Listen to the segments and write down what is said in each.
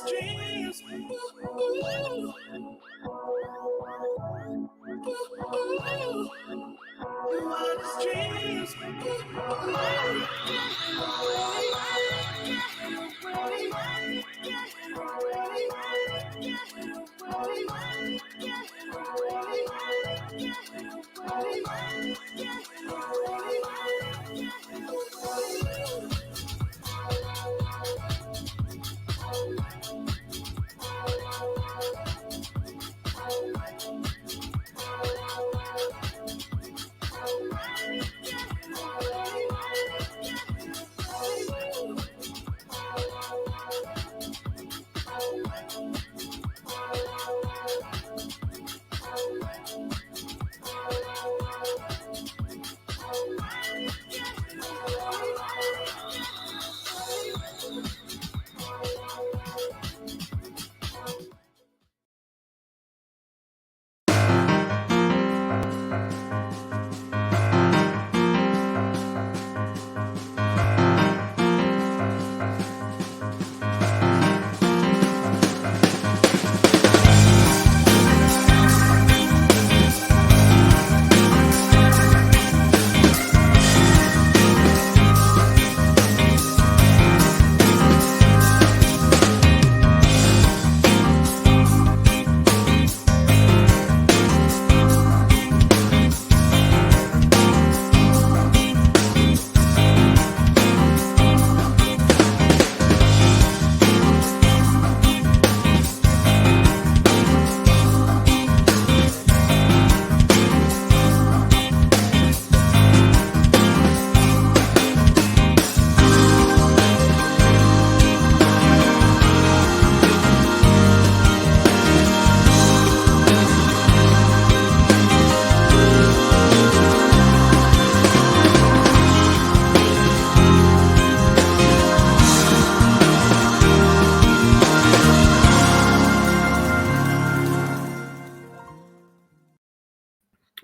dreams. Wildest dreams.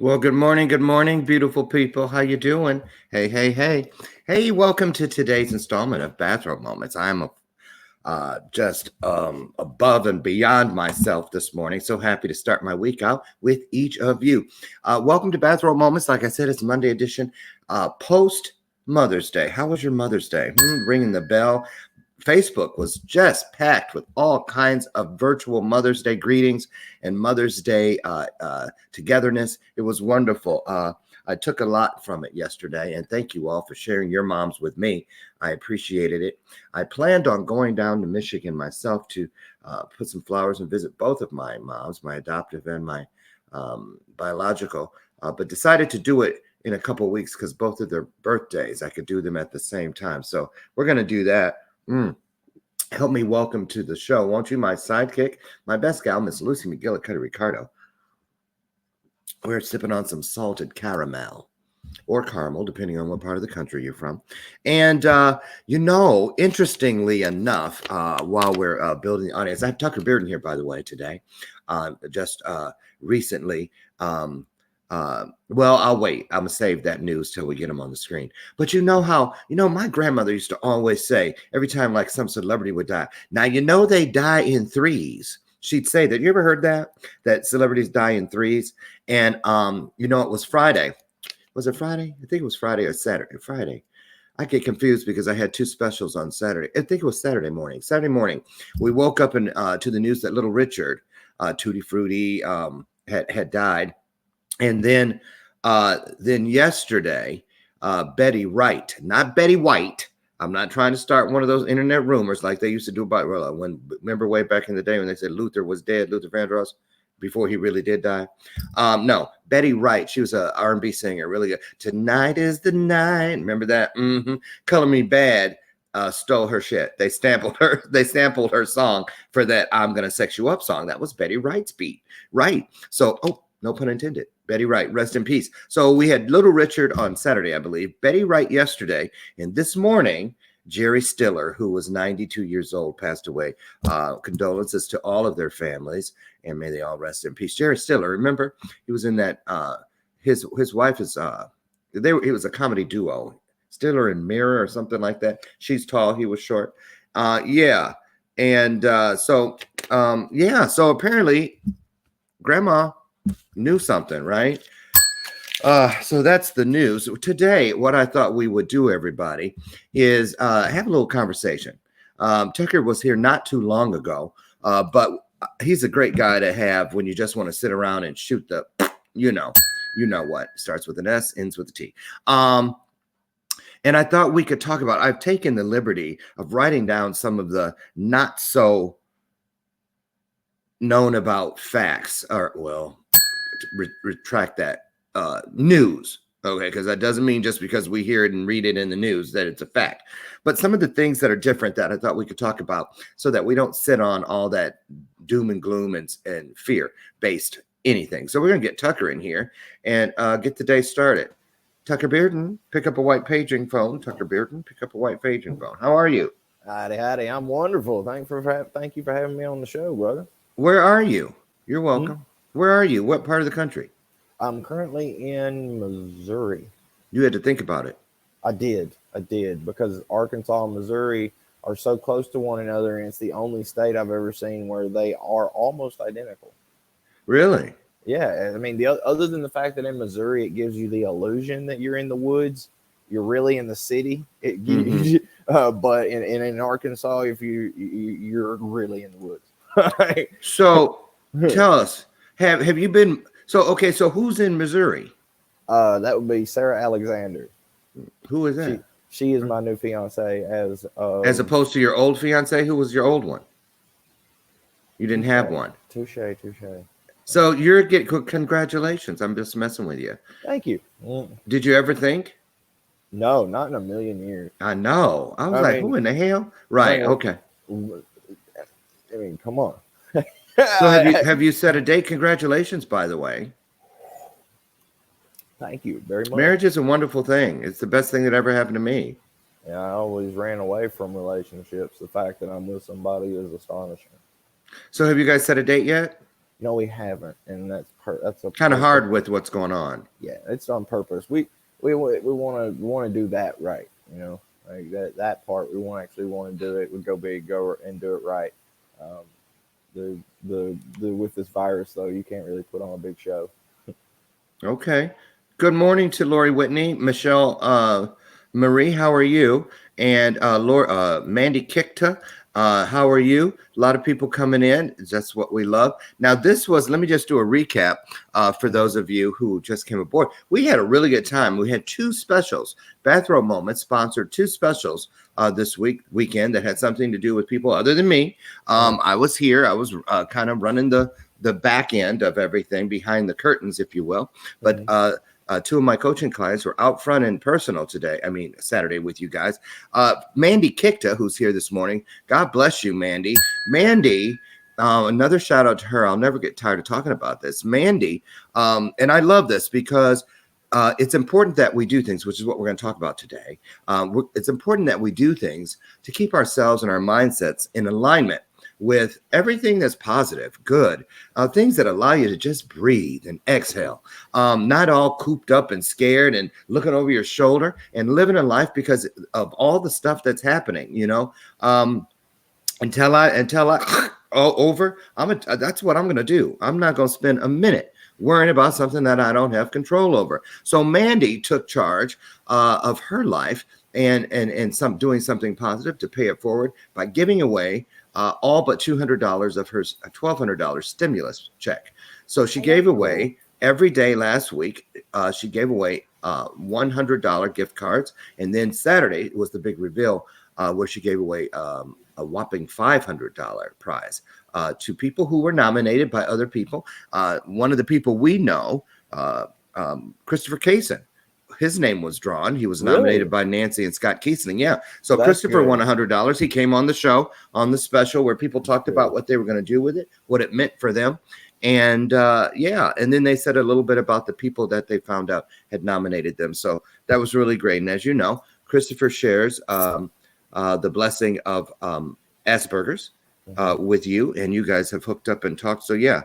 Well, good morning, beautiful people. How you doing? Hey, welcome to today's installment of Bathrobe Moments. I'm just above and beyond myself this morning. So happy to start my week out with each of you. Welcome to Bathrobe Moments. Like I said, it's Monday edition, post Mother's Day. How was your Mother's Day? Ringing the bell. Facebook was just packed with all kinds of virtual Mother's Day greetings and Mother's Day togetherness. It was wonderful. I took a lot from it yesterday, and thank you all for sharing your moms with me. I appreciated it. I planned on going down to Michigan myself to put some flowers and visit both of my moms, my adoptive and my biological, but decided to do it in a couple of weeks because both of their birthdays, I could do them at the same time. So we're going to do that. Help me welcome to the show, won't you? My sidekick, my best gal, Miss Lucy McGillicuddy Ricardo. We're sipping on some salted caramel or caramel, depending on what part of the country you're from. And, interestingly enough, while we're building the audience, I have Tucker Bearden here, by the way, today. Just recently. Well, I'll wait. I'm going to save that news till we get them on the screen. But my grandmother used to always say every time like some celebrity would die, now, they die in threes. She'd say that. You ever heard that celebrities die in threes? And, it was Friday. Was it Friday? I think it was Friday or Saturday. Friday. I get confused because I had two specials on Saturday. I think it was Saturday morning. Saturday morning, we woke up and to the news that little Richard, Tutti Frutti, had died. And then yesterday, Betty Wright, not Betty White. I'm not trying to start one of those internet rumors like they used to do about remember way back in the day when they said Luther was dead, Luther Vandross, before he really did die. No, Betty Wright. She was a R&B singer, really good. Tonight is the night. Remember that? Color Me Bad stole her shit. They sampled her song for that I'm Gonna Sex You Up song. That was Betty Wright's beat. Right. So, no pun intended. Betty Wright, rest in peace. So we had Little Richard on Saturday, I believe, Betty Wright yesterday, and this morning, Jerry Stiller, who was 92 years old, passed away. Condolences to all of their families, and may they all rest in peace. Jerry Stiller, remember, he was in that. His wife is. He was a comedy duo, Stiller and Mirror or something like that. She's tall, he was short. Yeah. And so apparently grandma knew something, right? So that's the news. Today, what I thought we would do, everybody, is have a little conversation. Tucker was here not too long ago, but he's a great guy to have when you just want to sit around and shoot the, you know, what starts with an S, ends with a T. And I thought we could talk about. I've taken the liberty of writing down some of the not so known about facts, or retract that, news. Okay, because that doesn't mean just because we hear it and read it in the news that it's a fact. But some of the things that are different that I thought we could talk about so that we don't sit on all that doom and gloom and fear based anything. So we're going to get Tucker in here and get the day started. Tucker Bearden, pick up a white paging phone. Tucker Bearden, pick up a white paging phone. How are you? Howdy. I'm wonderful. Thank you for having me on the show, brother. Where are you? You're welcome. Where are you? What part of the country? I'm currently in Missouri. You had to think about it. I did because Arkansas and Missouri are so close to one another, and it's the only state I've ever seen where they are almost identical. Really? Yeah, I mean, other than the fact that in Missouri it gives you the illusion that you're in the woods, you're really in the city. It gives you, but in Arkansas, if you're really in the woods. So tell us, have you been? So okay, so who's in Missouri? That would be Sarah Alexander. Who is that? She is my new fiance. As opposed to your old fiance, who was your old one? You didn't have one. Touche. So you're getting congratulations. I'm just messing with you. Thank you. Did you ever think? No, not in a million years. I know. I was who in the hell? Right. Okay. I mean, come on. So have you set a date? Congratulations, by the way. Thank you very much. Marriage is a wonderful thing. It's the best thing that ever happened to me. Yeah, I always ran away from relationships. The fact that I'm with somebody is astonishing. So have you guys set a date yet? No, we haven't, and that's kind of hard with what's going on. Yeah, it's on purpose. We want to do that right. You know, like that part. We want to do it. We go big, go and do it right. The with this virus though, you can't really put on a big show. Okay. Good morning to Lori Whitney, Michelle Marie. How are you? And Mandy Kikta. How are you? A lot of people coming in. That's what we love. Now, let me just do a recap for those of you who just came aboard. We had a really good time. We had two specials. Bathrobe Moments sponsored two specials this weekend that had something to do with people other than me. I was here. I was kind of running the back end of everything, behind the curtains, if you will. But two of my coaching clients were out front and personal Saturday with you guys. Mandy Kikta, who's here this morning. God bless you, Mandy. Mandy, another shout out to her. I'll never get tired of talking about this. Mandy, and I love this because it's important that we do things, which is what we're going to talk about today. It's important that we do things to keep ourselves and our mindsets in alignment with everything that's positive, good, things that allow you to just breathe and exhale, not all cooped up and scared and looking over your shoulder, and living a life because of all the stuff that's happening, until I over, that's what I'm going to do. I'm not going to spend a minute worrying about something that I don't have control over. So Mandy took charge of her life and doing something positive to pay it forward by giving away all but $200 of her $1,200 stimulus check. So she gave away every day last week. She gave away $100 gift cards. And then Saturday was the big reveal where she gave away a whopping $500 prize to people who were nominated by other people. One of the people we know, Christopher Kaysen. His name was drawn. He was nominated by Nancy and Scott Kiesling. Yeah. So Christopher won $100. He came on the show, on the special where people talked about what they were going to do with it, what it meant for them. And and then they said a little bit about the people that they found out had nominated them. So that was really great. And as you know, Christopher shares the blessing of Asperger's with you, and you guys have hooked up and talked. So yeah,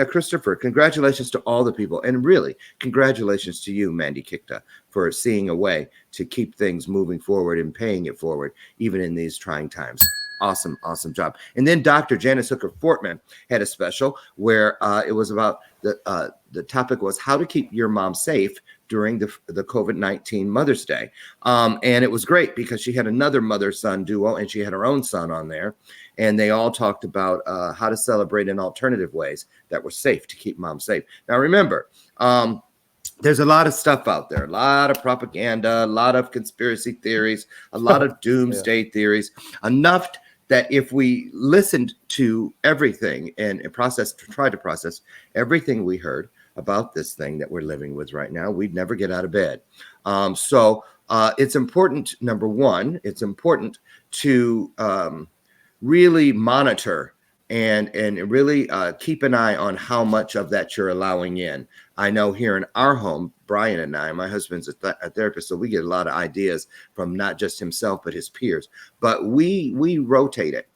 Christopher, congratulations to all the people, and really congratulations to you, Mandy Kikta, for seeing a way to keep things moving forward and paying it forward even in these trying times. Awesome job. And then Dr. Janice Hooker Fortman had a special where it was about the topic was how to keep your mom safe during the COVID-19 Mother's Day. And it was great because she had another mother-son duo and she had her own son on there. And they all talked about how to celebrate in alternative ways that were safe to keep mom safe. Now, remember, there's a lot of stuff out there, a lot of propaganda, a lot of conspiracy theories, a lot of doomsday theories, enough that if we listened to everything and try to process everything we heard about this thing that we're living with right now, we'd never get out of bed. So it's important, number one, it's important to really monitor and really keep an eye on how much of that you're allowing in. I know here in our home, Brian and I, my husband's a therapist, so we get a lot of ideas from not just himself, but his peers. But we rotate it.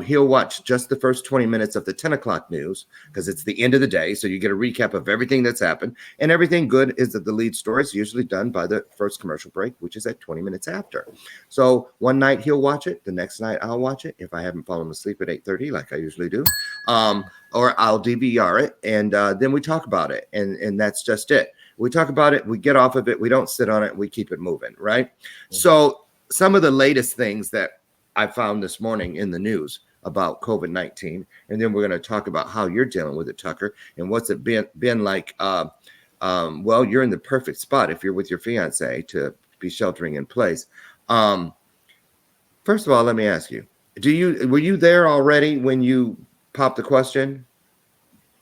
He'll watch just the first 20 minutes of the 10 o'clock news because it's the end of the day. So you get a recap of everything that's happened. And everything good is that the lead story is usually done by the first commercial break, which is at 20 minutes after. So one night he'll watch it. The next night I'll watch it if I haven't fallen asleep at 8:30 like I usually do. Or I'll DVR it. And then we talk about it. And that's just it. We talk about it. We get off of it. We don't sit on it. We keep it moving. Right. Mm-hmm. So some of the latest things that I found this morning in the news about COVID-19, and then we're going to talk about how you're dealing with it, Tucker, and what's it been like. Well, you're in the perfect spot if you're with your fiance to be sheltering in place. First of all, let me ask you: were you there already when you popped the question?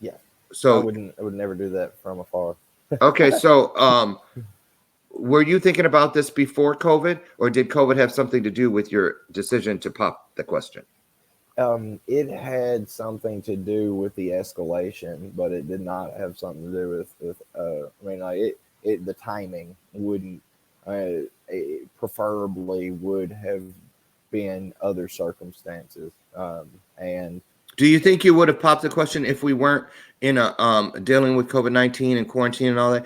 Yeah. So I would never do that from afar. Okay, so were you thinking about this before COVID, or did COVID have something to do with your decision to pop the question? It had something to do with the escalation, but it did not have something to do with I mean, like the timing wouldn't, it preferably would have been other circumstances. And do you think you would have popped the question if we weren't in a dealing with COVID-19 and quarantine and all that?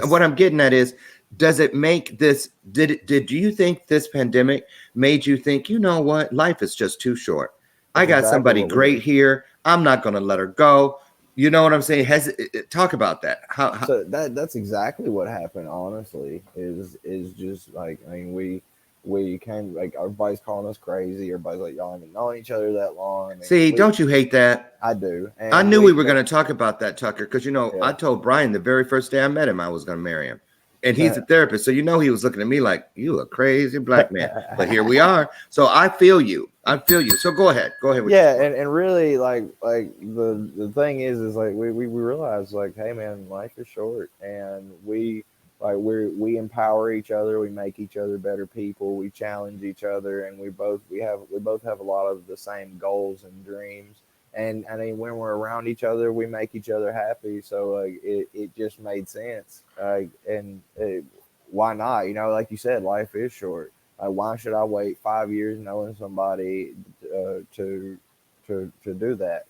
What I'm getting at is, does it make this, did you think this pandemic made you think, you know what, life is just too short. I got somebody great here. I'm not going to let her go. You know what I'm saying? Talk about that. So that's exactly what happened, honestly, is just like, I mean, we came, like, everybody's calling us crazy. Everybody's like, y'all haven't known each other that long. I mean, see, don't you hate that? I do. And I knew we were going to talk about that, Tucker, because, Yeah. I told Brian the very first day I met him, I was going to marry him. And he's a therapist. So, he was looking at me like, you a crazy black man. But here we are. So I feel you. So go ahead. With and really, like the thing is like we realize, like, hey man, life is short, and we empower each other, we make each other better people, we challenge each other, and we both have a lot of the same goals and dreams. And I mean, when we're around each other, we make each other happy. So like it just made sense. Why not? Like you said, life is short. Why should I wait 5 years knowing somebody to do that?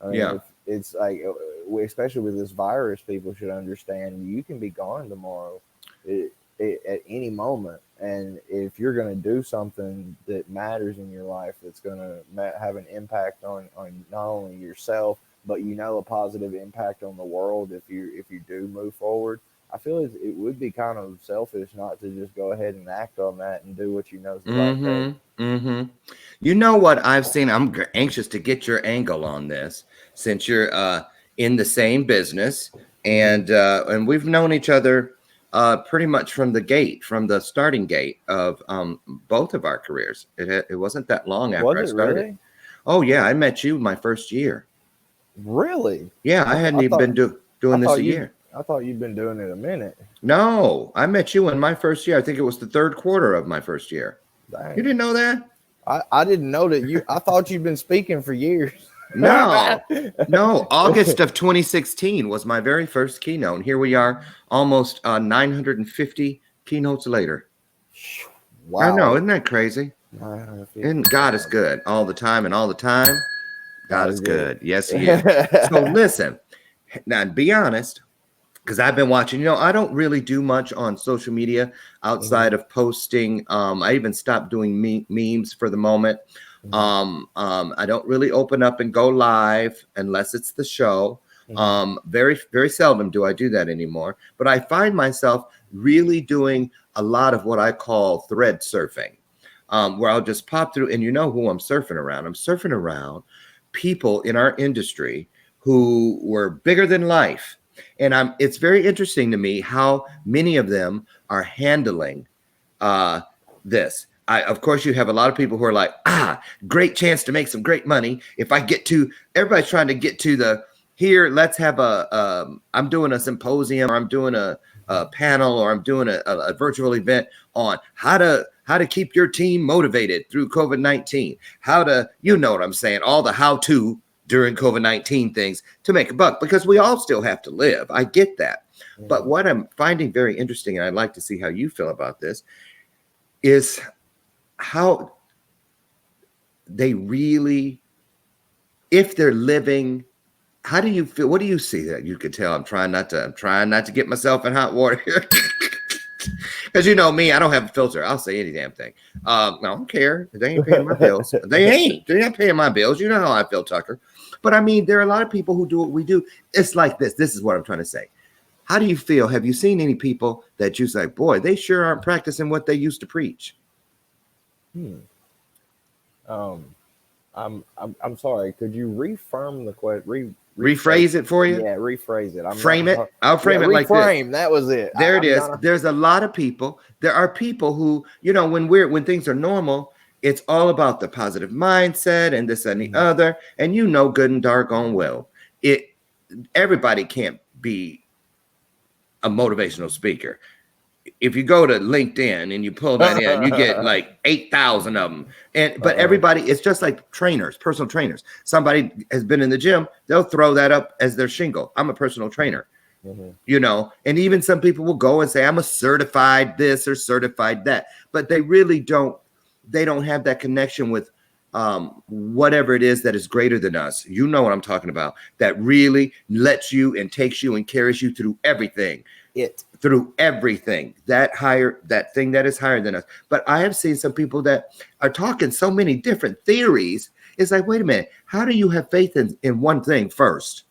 I mean, yeah. It's like, especially with this virus, people should understand you can be gone tomorrow at any moment. And if you're going to do something that matters in your life, that's going to have an impact on not only yourself, but a positive impact on the world, if you do move forward, I feel it would be kind of selfish not to just go ahead and act on that and do what you know is the right thing. Mm-hmm. You know what I've seen? I'm anxious to get your angle on this, since you're in the same business, and we've known each other pretty much from the starting gate of both of our careers. It wasn't that long after I started. Really? Oh yeah, I met you my first year. Really? Yeah, I hadn't even been doing this a year. I thought you'd been doing it a minute. No, I met you in my first year. I think it was the third quarter of my first year. Dang. You didn't know that? I didn't know that I thought you'd been speaking for years. No. August of 2016 was my very first keynote. And here we are, almost 950 keynotes later. Wow. I know, isn't that crazy? And God is good all the time, and all the time, God is good. Yes, he is. So listen, now be honest, because I've been watching, I don't really do much on social media outside of posting. I even stopped doing memes for the moment. I don't really open up and go live unless it's the show. Very, very seldom do I do that anymore. But I find myself really doing a lot of what I call thread surfing, where I'll just pop through, and you know who I'm surfing around. I'm surfing around people in our industry who were bigger than life. And it's very interesting to me how many of them are handling this. Of course, you have a lot of people who are like, great chance to make some great money. If I get to, everybody's trying to get to the, here, let's have I'm doing a symposium, or I'm doing a panel, or I'm doing a virtual event on how to keep your team motivated through COVID-19, how to, you know what I'm saying, all the how-to during COVID-19 things to make a buck, because we all still have to live. I get that. But what I'm finding very interesting, and I'd like to see how you feel about this, is how they really, if they're living, how do you feel? What do you see that you could tell? I'm trying not to get myself in hot water here. Because you know me, I don't have a filter. I'll say any damn thing. I don't care. They ain't paying my bills. They're not paying my bills. You know how I feel, Tucker. But I mean, there are a lot of people who do what we do. It's like this. This is what I'm trying to say. How do you feel? Have you seen any people that you say, boy, they sure aren't practicing what they used to preach? I'm sorry. Could you reframe the question? Rephrase it for you? Yeah, rephrase it. Frame it. I'll frame it like this. Reframe. That was it. There it is. There's a lot of people. There are people who, you know, when things are normal, it's all about the positive mindset and this and the other. And you know good and doggone well, everybody can't be a motivational speaker. If you go to LinkedIn and you pull that in, you get like 8,000 of them. But everybody, it's just like trainers, personal trainers. Somebody has been in the gym, they'll throw that up as their shingle. I'm a personal trainer, you know, and even some people will go and say, I'm a certified this or certified that, but they really don't have that connection with whatever it is that is greater than us. You know what I'm talking about, that really lets you and takes you and carries you through everything. Through everything, that thing that is higher than us. But I have seen some people that are talking so many different theories. It's like, wait a minute, how do you have faith in one thing first?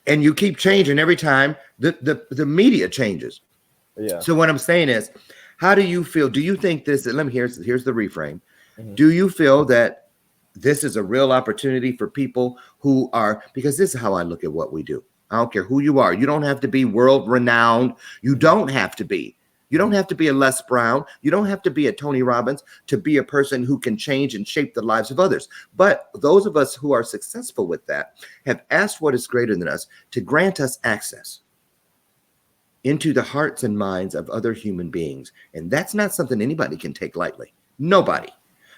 And you keep changing every time the media changes. Yeah. So what I'm saying is, how do you feel? Do you think this? Here's the reframe. Do you feel that this is a real opportunity for people who are, because this is how I look at what we do. I don't care who you are. You don't have to be world renowned. You don't have to be. You don't have to be a Les Brown. You don't have to be a Tony Robbins to be a person who can change and shape the lives of others. But those of us who are successful with that have asked what is greater than us to grant us access into the hearts and minds of other human beings. And that's not something anybody can take lightly. Nobody.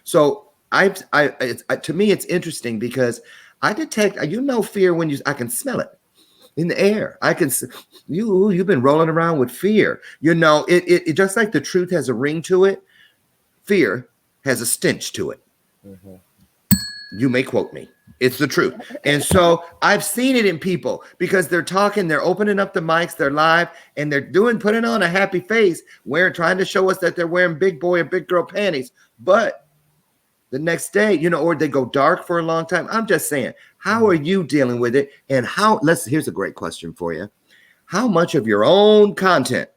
So to me, it's interesting because I detect, fear when I can smell it. In the air, I can see you've been rolling around with fear. You know, it just like the truth has a ring to it, fear has a stench to it. You may quote me. It's the truth. And so I've seen it in people because they're talking, they're opening up the mics, they're live, and they're putting on a happy face, trying to show us that they're wearing big boy or big girl panties. But the next day, or they go dark for a long time. I'm just saying, how are you dealing with it? And here's a great question for you. How much of your own content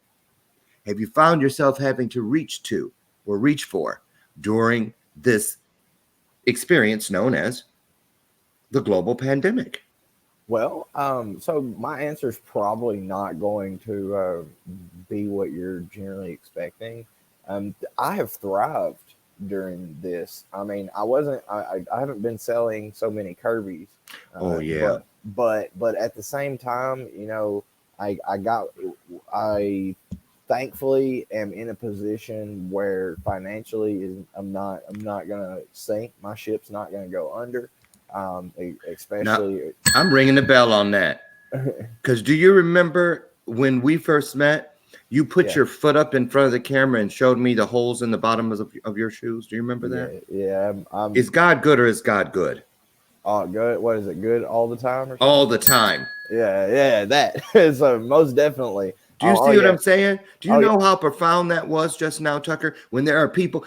have you found yourself having to reach to or reach for during this experience known as the global pandemic? Well, so my answer is probably not going to be what you're generally expecting. I have thrived during this. I mean, I haven't been selling so many Kirby's. But at the same time, I thankfully am in a position where financially I'm not gonna sink. My ship's not gonna go under. Especially now, I'm ringing the bell on that. Because do you remember when we first met? You put your foot up in front of the camera and showed me the holes in the bottom of your shoes. Do you remember that? Yeah. Is God good or is God good? Oh, good. What is it? Good all the time? Or something? All the time. Yeah, that. So most definitely. Do you see what yeah. I'm saying? Do you Oh, yeah. know how profound that was just now, Tucker? When there are people.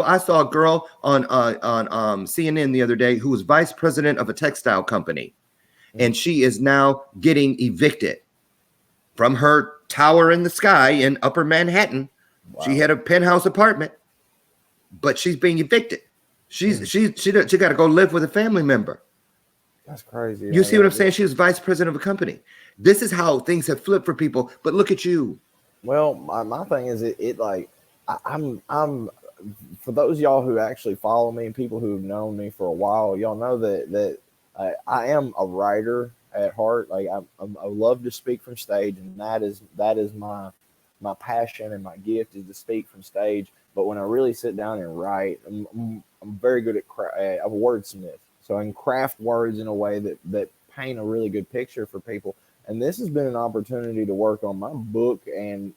I saw a girl on CNN the other day who was vice president of a textile company, and she is now getting evicted from her tower in the sky in Upper Manhattan. Wow. She had a penthouse apartment, but she's being evicted. She got to go live with a family member. That's crazy. You see what I'm saying? She was vice president of a company. This is how things have flipped for people. But look at you. Well, my thing is it like I'm for those of y'all who actually follow me and people who have known me for a while, y'all know that I am a writer at heart. Like I love to speak from stage, and that is my passion and my gift is to speak from stage. But when I really sit down and write, I'm very good at I'm a wordsmith, so I can craft words in a way that paint a really good picture for people. And this has been an opportunity to work on my book and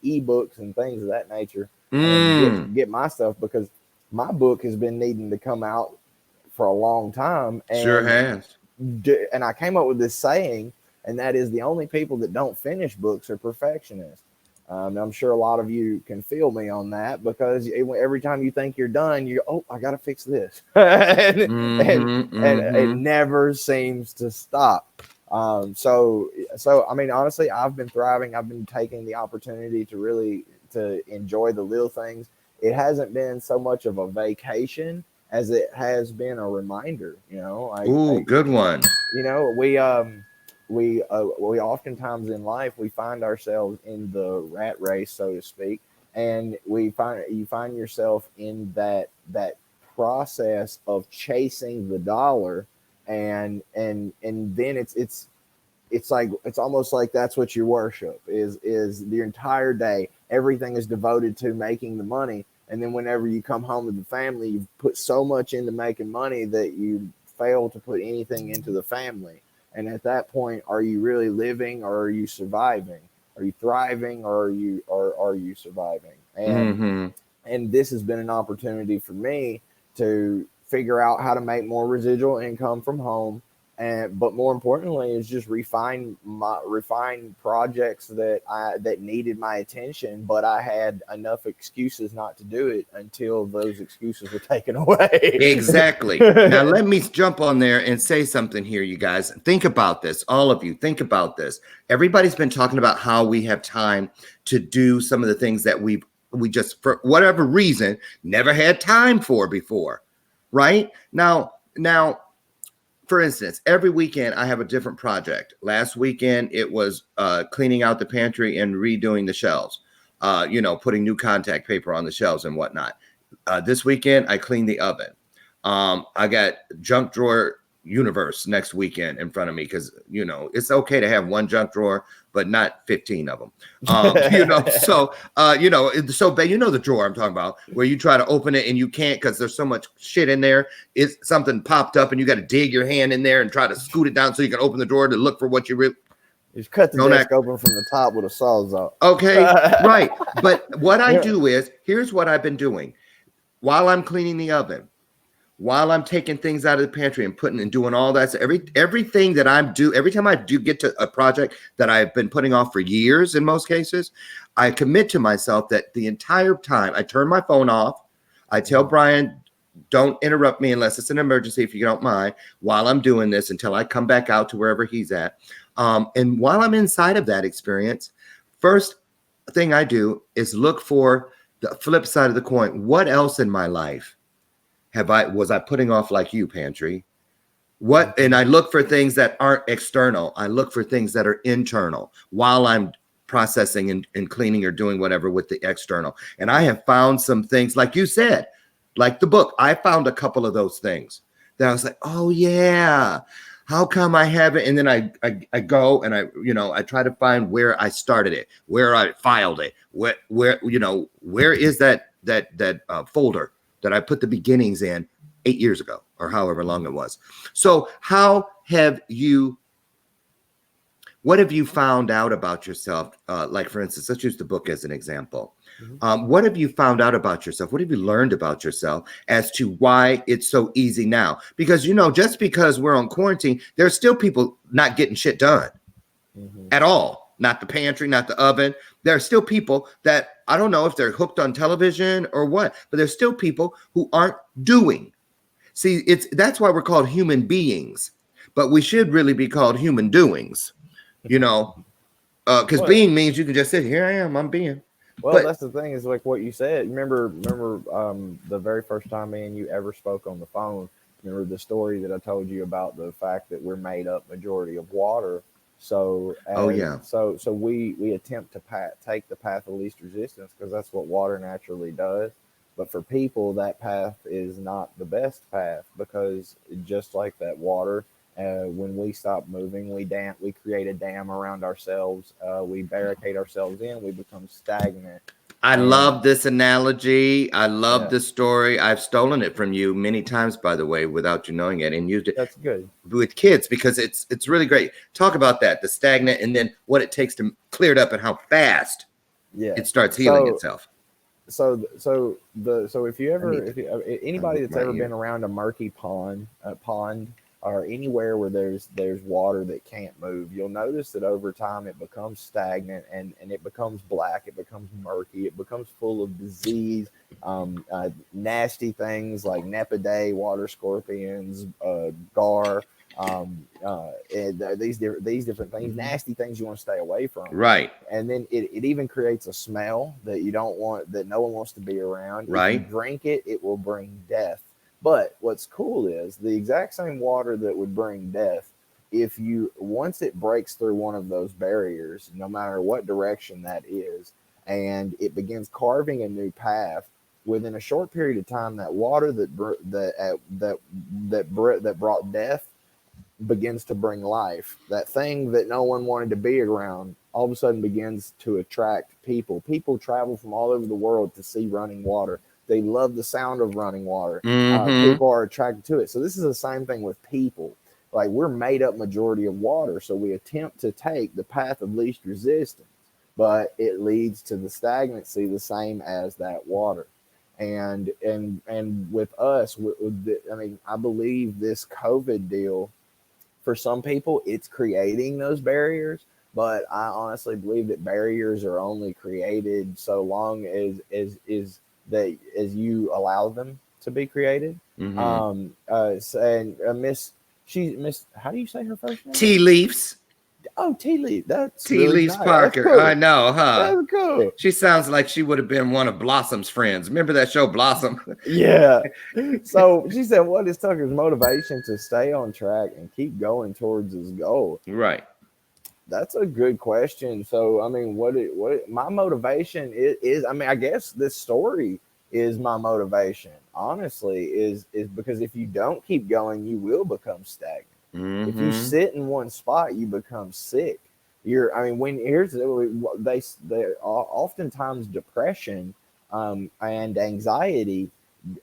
ebooks and things of that nature, and get my stuff, because my book has been needing to come out for a long time. And sure has. And I came up with this saying, and that is, the only people that don't finish books are perfectionists. I'm sure a lot of you can feel me on that, because every time you think you're done, you go, oh, I got to fix this. and it never seems to stop. So I mean, honestly, I've been thriving. I've been taking the opportunity to enjoy the little things. It hasn't been so much of a vacation as it has been a reminder, you know. Good one. You know, we oftentimes in life, we find ourselves in the rat race, so to speak, and you find yourself in that process of chasing the dollar, and then it's like, it's almost like that's what you worship is the entire day. Everything is devoted to making the money, and then whenever you come home to the family, you've put so much into making money that you fail to put anything into the family. And at that point, are you really living, or are you surviving? Are you thriving, or are you surviving? And this has been an opportunity for me to figure out how to make more residual income from home, but more importantly is just refine projects that needed my attention, but I had enough excuses not to do it until those excuses were taken away. Exactly. Now let me jump on there and say something here, you guys. Think about this. All of you, think about this. Everybody's been talking about how we have time to do some of the things that we just, for whatever reason, never had time for before. Right? Now, for instance, every weekend I have a different project. Last weekend it was cleaning out the pantry and redoing the shelves, putting new contact paper on the shelves and whatnot. This weekend I cleaned the oven. I got junk drawer universe next weekend in front of me, because it's okay to have one junk drawer but not 15 of them. So the drawer I'm talking about, where you try to open it and you can't because there's so much shit in there. It's something popped up and you got to dig your hand in there and try to scoot it down so you can open the drawer to look for what you really. Just cut the desk open from the top with a sawzall. Okay, right. But what I do is, here's what I've been doing while I'm cleaning the oven, while I'm taking things out of the pantry and putting and doing all that. So everything that every time I do get to a project that I've been putting off for years, in most cases, I commit to myself that the entire time I turn my phone off. I tell Brian, don't interrupt me unless it's an emergency, if you don't mind, while I'm doing this, until I come back out to wherever he's at. And while I'm inside of that experience, first thing I do is look for the flip side of the coin. What else in my life was I putting off, like you, Pantry? And I look for things that aren't external. I look for things that are internal while I'm processing and cleaning or doing whatever with the external. And I have found some things, like you said, like the book. I found a couple of those things that I was like, oh yeah, how come I haven't? And then I go and I try to find where I started it, where I filed it, where is that folder that I put the beginnings in 8 years ago, or however long it was. So what have you found out about yourself? Like, for instance, let's use the book as an example. What have you found out about yourself? What have you learned about yourself as to why it's so easy now? Because, just because we're on quarantine, there's still people not getting shit done at all. not the pantry, not the oven. There are still people that I don't know if they're hooked on television or what, but there's still people who aren't doing. See, that's why we're called human beings, but we should really be called human doings, you know, because Well, being means you can just sit here. I am. I'm being. well, But that's the thing is like what you said. Remember, the very first time me and you ever spoke on the phone. Remember the story that I told you about the fact that we're made up majority of water. So, oh yeah, so we attempt to take the path of least resistance because that's what water naturally does. But for people, that path is not the best path because just like that water, when we stop moving, we create a dam around ourselves. We barricade ourselves in. We become stagnant. I And love this analogy. I love yeah, this story. I've stolen it from you many times, by the way, without you knowing it, and used it that's good. with kids because it's really great. Talk about that, the stagnant, and then what it takes to clear it up, and how fast Yeah. it starts healing So itself. so if you I need ever to if you anybody unhook that's my ever ear. been around a murky pond or anywhere where there's water that can't move, you'll notice that over time it becomes stagnant and it becomes black, it becomes murky, it becomes full of disease, nasty things like nepidae, water scorpions, gar, these different things, nasty things you want to stay away from. Right, And then it even creates a smell that you don't want, that no one wants to be around. If you right. drink it, it will bring death. But what's cool is the exact same water that would bring death, if you once it breaks through one of those barriers, no matter what direction that is, and it begins carving a new path, within a short period of time, that water that brought death begins to bring life. That thing that no one wanted to be around all of a sudden begins to attract people. People travel from all over the world to see running water. They love the sound of running water. Mm-hmm. People are attracted to it. So this is the same thing with people. Like we're made up majority of water, so we attempt to take the path of least resistance, but it leads to the stagnancy, the same as that water. And with us, I mean, I believe this COVID deal, for some people, it's creating those barriers. But I honestly believe that barriers are only created so long as you allow them to be created. Mm-hmm. And Miss, how do you say her first name? Tea leaves. Oh, Tea Leaf. That's Tea really leaves nice. That's Parker. I cool. know, huh? That's cool. She sounds like she would have been one of Blossom's friends. Remember that show, Blossom? Yeah. So she said, "What is Tucker's motivation to stay on track and keep going towards his goal?" Right. That's a good question. So, I mean, what my motivation is, I mean, I guess this story is my motivation. Honestly, is because if you don't keep going, you will become stagnant. If you Mm-hmm. sit in one spot, you become sick. I mean, when here's they oftentimes depression and anxiety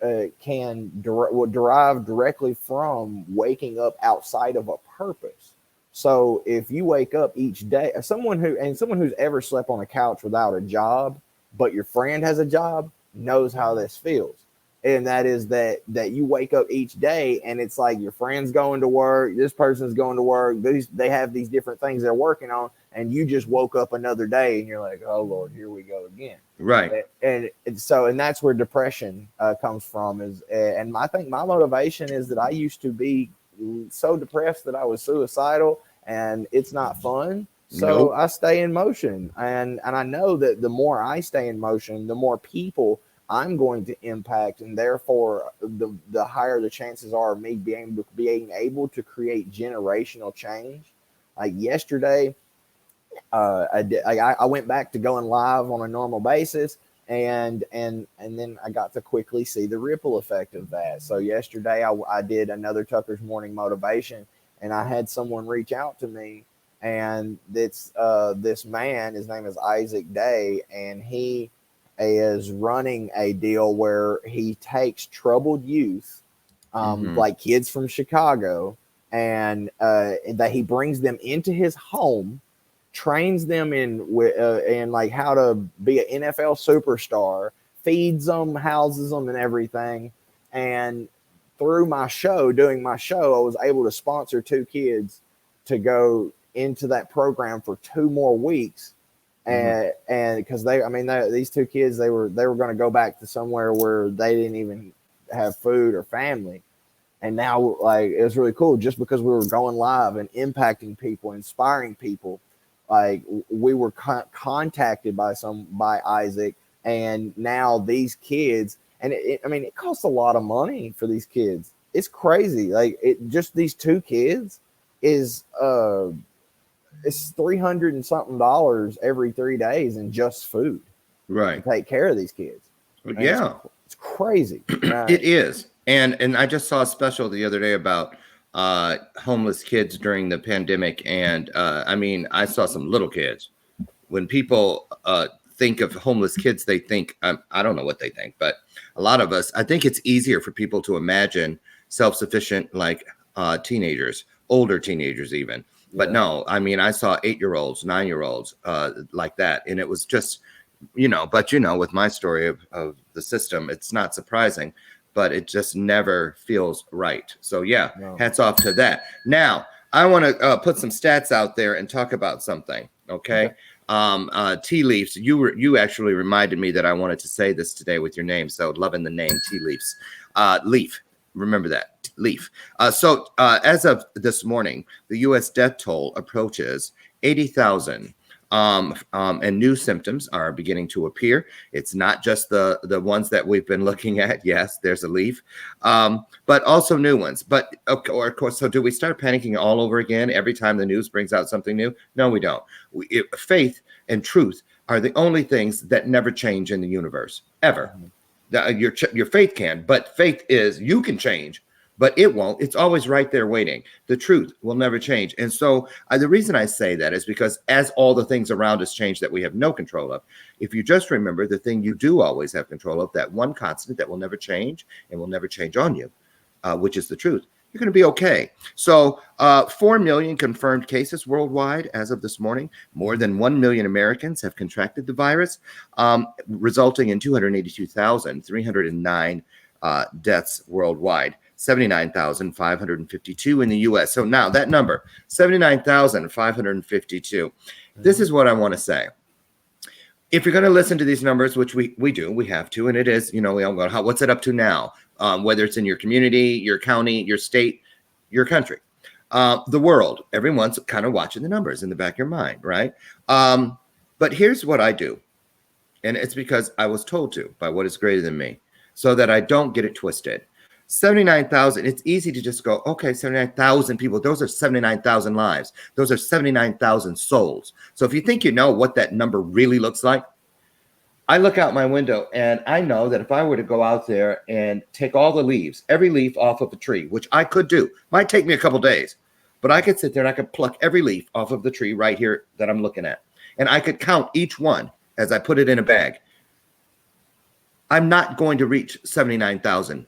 will derive directly from waking up outside of a purpose. So if you wake up each day, someone who's ever slept on a couch without a job, but your friend has a job, knows how this feels. And that is that you wake up each day and it's like your friend's going to work, this person's going to work, they have these different things they're working on, and you just woke up another day and you're like, oh Lord, here we go again. Right. And that's where depression comes from. And I think my motivation is that I used to be so depressed that I was suicidal, and it's not fun. So Nope. I stay in motion, and I know that the more I stay in motion, the more people I'm going to impact, and therefore the higher the chances are of me being able to create generational change. Like yesterday, I went back to going live on a normal basis, and then I got to quickly see the ripple effect of that. So yesterday I did another Tucker's Morning Motivation, and I had someone reach out to me, and it's this man. His name is Isaac Day, and he is running a deal where he takes troubled youth, Mm-hmm. like kids from Chicago, and that he brings them into his home, trains them in like how to be an NFL superstar, feeds them, houses them, and everything. And through doing my show, I was able to sponsor 2 kids to go into that program for 2 more weeks. And because these 2 kids, they were going to go back to somewhere where they didn't even have food or family. And now, like, it was really cool just because we were going live and impacting people, inspiring people. Like, we were contacted by Isaac, and now these kids, and it costs a lot of money for these kids. It's crazy. Like, just these 2 kids is it's $300 and something every 3 days in just food, right, to take care of these kids. Yeah, it's crazy. It is. And I just saw a special the other day about homeless kids during the pandemic. And I saw some little kids. When people think of homeless kids, they think, I don't know what they think, but a lot of us, I think it's easier for people to imagine self-sufficient, like teenagers, older teenagers even. But no, I saw 8-year-olds, 9-year-olds like that. And it was just, with my story of the system, it's not surprising. But it just never feels right. So hats off to that. Now, I want to put some stats out there and talk about something. Okay. Tea leaves. You actually reminded me that I wanted to say this today with your name. So loving the name Tea Leaves. Leaf. Remember that. Leaf. So as of this morning, the U.S. death toll approaches 80,000. And new symptoms are beginning to appear. It's not just the ones that we've been looking at. Yes, there's a leaf, but also new ones. But of course, so do we start panicking all over again every time the news brings out something new? No, we don't. Faith and truth are the only things that never change in the universe, ever. Your faith can, but faith is you can change. But it won't. It's always right there waiting. The truth will never change. And so the reason I say that is because as all the things around us change that we have no control of, if you just remember the thing you do always have control of, that one constant that will never change and will never change on you, which is the truth, you're going to be okay. So 4 million confirmed cases worldwide as of this morning. More than 1 million Americans have contracted the virus, resulting in 282,309 deaths worldwide. 79,552 in the U.S. So now that number, 79,552. This is what I want to say. If you're going to listen to these numbers, which we do, we have to, and it is, we all go, what's it up to now? Whether it's in your community, your county, your state, your country, the world, everyone's kind of watching the numbers in the back of your mind, right? But here's what I do. And it's because I was told to by what is greater than me, so that I don't get it twisted. 79,000. It's easy to just go, okay, 79,000 people. Those are 79,000 lives. Those are 79,000 souls. So if you think you know what that number really looks like, I look out my window and I know that if I were to go out there and take all the leaves, every leaf off of a tree, which I could do, might take me a couple days, but I could sit there and I could pluck every leaf off of the tree right here that I'm looking at. And I could count each one as I put it in a bag. I'm not going to reach 79,000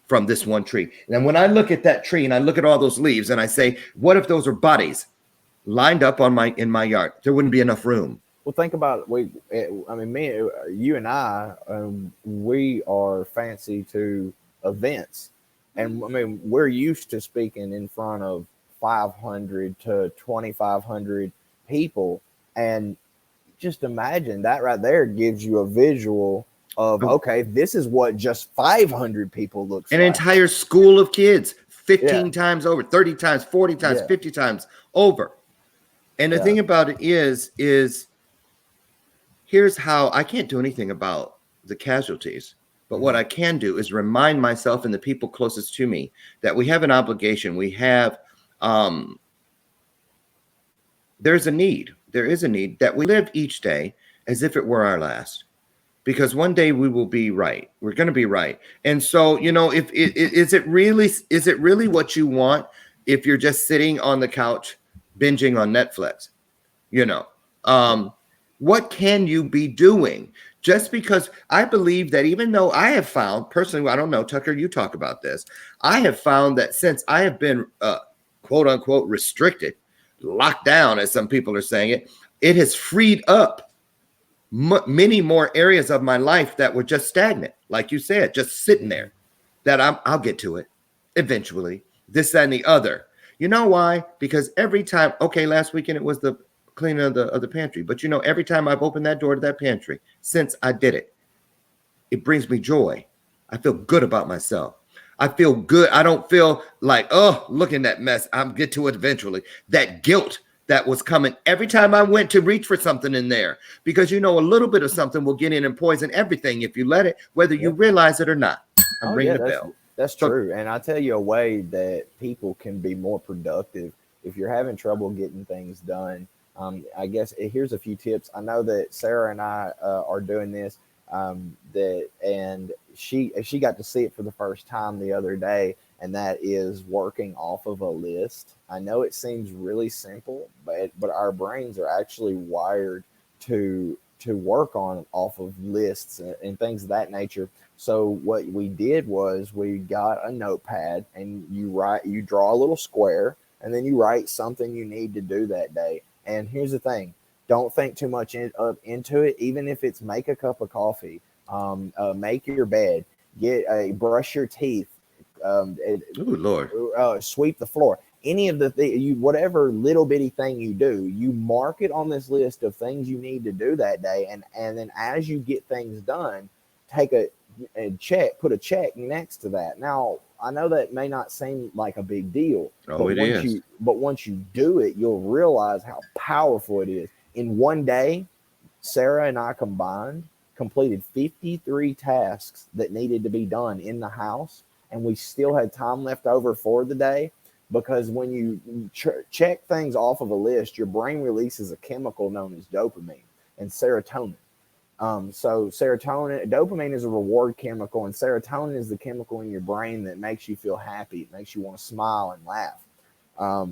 from this one tree. And when I look at that tree and I look at all those leaves and I say, what if those are bodies lined up in my yard? There wouldn't be enough room. Well, think about you and I, we are fancy to events. And we're used to speaking in front of 500 to 2,500 people. And just imagine that right there gives you a visual of, okay, this is what just 500 people looks like. An entire school of kids, 15 times over, 30 times, 40 times, 50 times over. And the thing about it is here's how I can't do anything about the casualties. But what I can do is remind myself and the people closest to me that we have an obligation. We have, there's a need. There is a need that we live each day as if it were our last. Because one day we will be right. We're going to be right. And so, if is it really what you want if you're just sitting on the couch binging on Netflix? What can you be doing? Just because I believe that even though I have found personally, I don't know, Tucker, you talk about this. I have found that since I have been quote unquote restricted, locked down, as some people are saying it, it has freed up many more areas of my life that were just stagnant, like you said, just sitting there, that I'll get to it eventually, this, that, and the other. You know why? Because every time, okay, last weekend it was the cleaning of the pantry, but you know, every time I've opened that door to that pantry since I did it, it brings me joy. I feel good about myself. I feel good. I don't feel like, oh, look at that mess. I'll get to it eventually. That guilt that was coming every time I went to reach for something in there, because you know, a little bit of something will get in and poison everything if you let it, whether you Yep. realize it or not. I'm Oh ringing yeah, the bell. that's So, true. And I tell you a way that people can be more productive if you're having trouble getting things done. I guess here's a few tips. I know that Sarah and I are doing this. That and she got to see it for the first time the other day, and that is working off of a list. I know it seems really simple, but our brains are actually wired to work on off of lists and things of that nature. So what we did was we got a notepad, and you draw a little square, and then you write something you need to do that day. And here's the thing: don't think too much into it. Even if it's make a cup of coffee, make your bed, get a brush your teeth, um, oh Lord. sweep the floor. Any of the whatever little bitty thing you do, you mark it on this list of things you need to do that day, and then as you get things done, take a check, put a check next to that. Now, I know that may not seem like a big deal, Oh, it is. but once you do it, you'll realize how powerful it is. In one day, Sarah and I combined completed 53 tasks that needed to be done in the house, and we still had time left over for the day, because when you check things off of a list, your brain releases a chemical known as dopamine and serotonin. So dopamine is a reward chemical, and serotonin is the chemical in your brain that makes you feel happy. It makes you want to smile and laugh.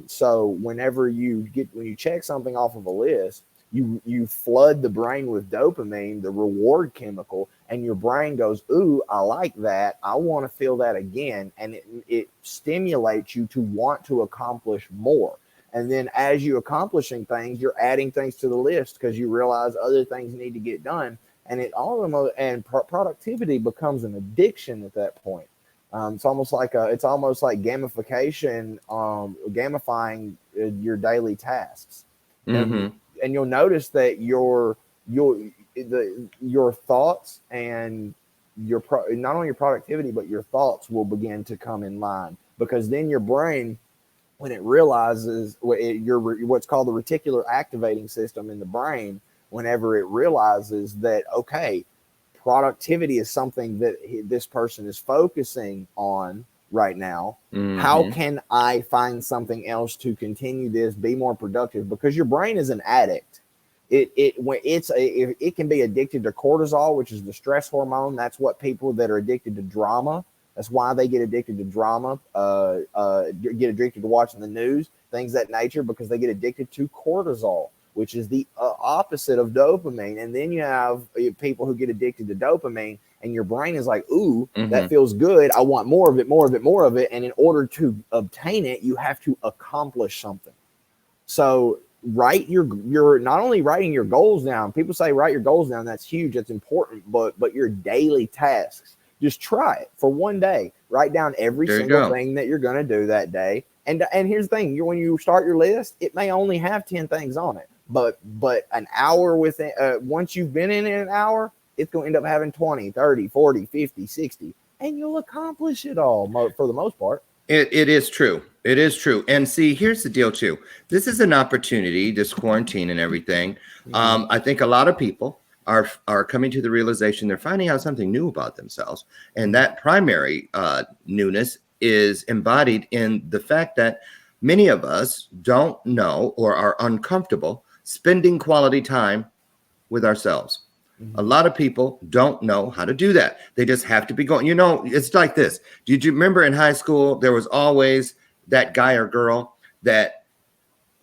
So whenever when you check something off of a list, you flood the brain with dopamine, the reward chemical, and your brain goes, ooh, I like that. I want to feel that again. And it stimulates you to want to accomplish more. And then as you're accomplishing things, you're adding things to the list because you realize other things need to get done. And productivity becomes an addiction at that point. It's almost like gamification, gamifying your daily tasks. Mm-hmm. And you'll notice that your thoughts and not only your productivity, but your thoughts will begin to come in line, because then your brain, when it realizes what's called the reticular activating system in the brain, whenever it realizes that, okay, productivity is something that this person is focusing on right now. Mm-hmm. How can I find something else to continue this, be more productive? Because your brain is an addict. It can be addicted to cortisol, which is the stress hormone. That's what people that are addicted to drama. That's why they get addicted to drama, get addicted to watching the news, things of that nature, because they get addicted to cortisol, which is the opposite of dopamine. And then you have people who get addicted to dopamine, and your brain is like, ooh, that feels good. I want more of it, more of it, more of it. And in order to obtain it, you have to accomplish something. So write you're not only writing your goals down. People say write your goals down. That's huge. That's important. But your daily tasks, just try it for one day. Write down every single thing that you're going to do that day. And here's the thing: when you start your list, it may only have 10 things on it, but an hour within, once you've been in it an hour, it's going to end up having 20, 30, 40, 50, 60, and you'll accomplish it all for the most part. It is true. It is true. And see, here's the deal too. This is an opportunity, this quarantine and everything. I think a lot of people are coming to the realization they're finding out something new about themselves. And that primary newness is embodied in the fact that many of us don't know or are uncomfortable spending quality time with ourselves. A lot of people don't know how to do that. They just have to be going. You know, it's like this. Did you remember in high school, there was always that guy or girl that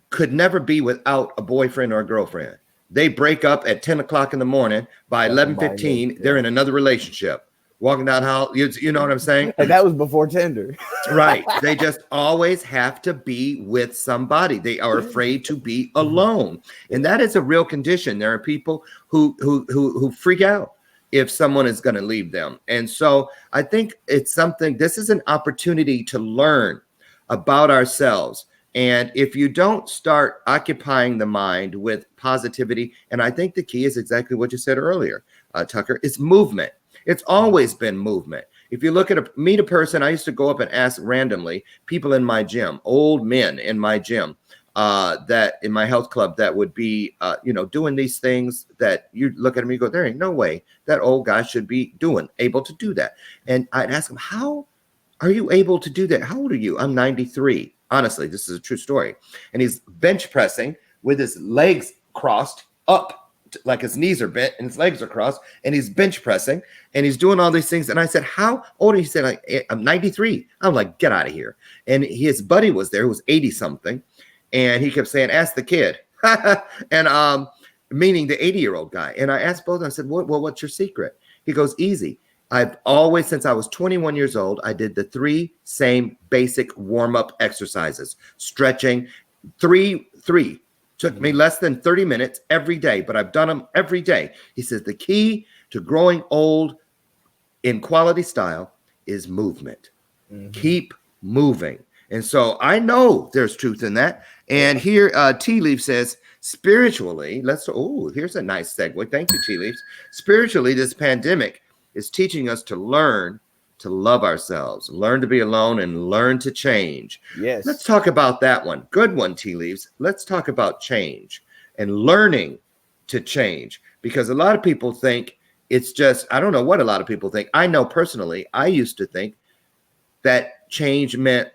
could never be without a boyfriend or a girlfriend? They break up at 10 o'clock in the morning. By 11:15, they're in another relationship. Walking down how you know what I'm saying? And that was before Tinder. Right. They just always have to be with somebody. They are afraid to be alone. And that is a real condition. There are people who freak out if someone is going to leave them. And so I think it's something, this is an opportunity to learn about ourselves. And if you don't start occupying the mind with positivity, and I think the key is exactly what you said earlier, Tucker, it's movement. It's always been movement. If you look at meet a person, I used to go up and ask randomly people in my gym, old men in my gym, that in my health club that would be, doing these things that you look at them, you go, there ain't no way that old guy should be able to do that. And I'd ask him, how are you able to do that? How old are you? I'm 93. Honestly, this is a true story. And he's bench pressing with his legs crossed up, like his knees are bent and his legs are crossed, and he's bench pressing and he's doing all these things. And I said, how old are you? He said, like, I'm 93. I'm like, get out of here. And his buddy was there who was 80 something. And he kept saying, ask the kid. And meaning the 80-year-old guy. And I asked both of them, I said, what's your secret? He goes, easy. I've always, since I was 21 years old, I did the 3 same basic warm-up exercises, stretching, three. Took me less than 30 minutes every day, but I've done them every day. He says the key to growing old in quality style is movement. Keep moving. And so I know there's truth in that. And here, Tea Leaf says, spiritually, here's a nice segue. Thank you, Tea Leaves. Spiritually, this pandemic is teaching us to learn to love ourselves, learn to be alone, and learn to change. Yes. Let's talk about that one. Good one, Tea Leaves. Let's talk about change and learning to change, because a lot of people think it's just, I don't know what a lot of people think. I know personally, I used to think that change meant,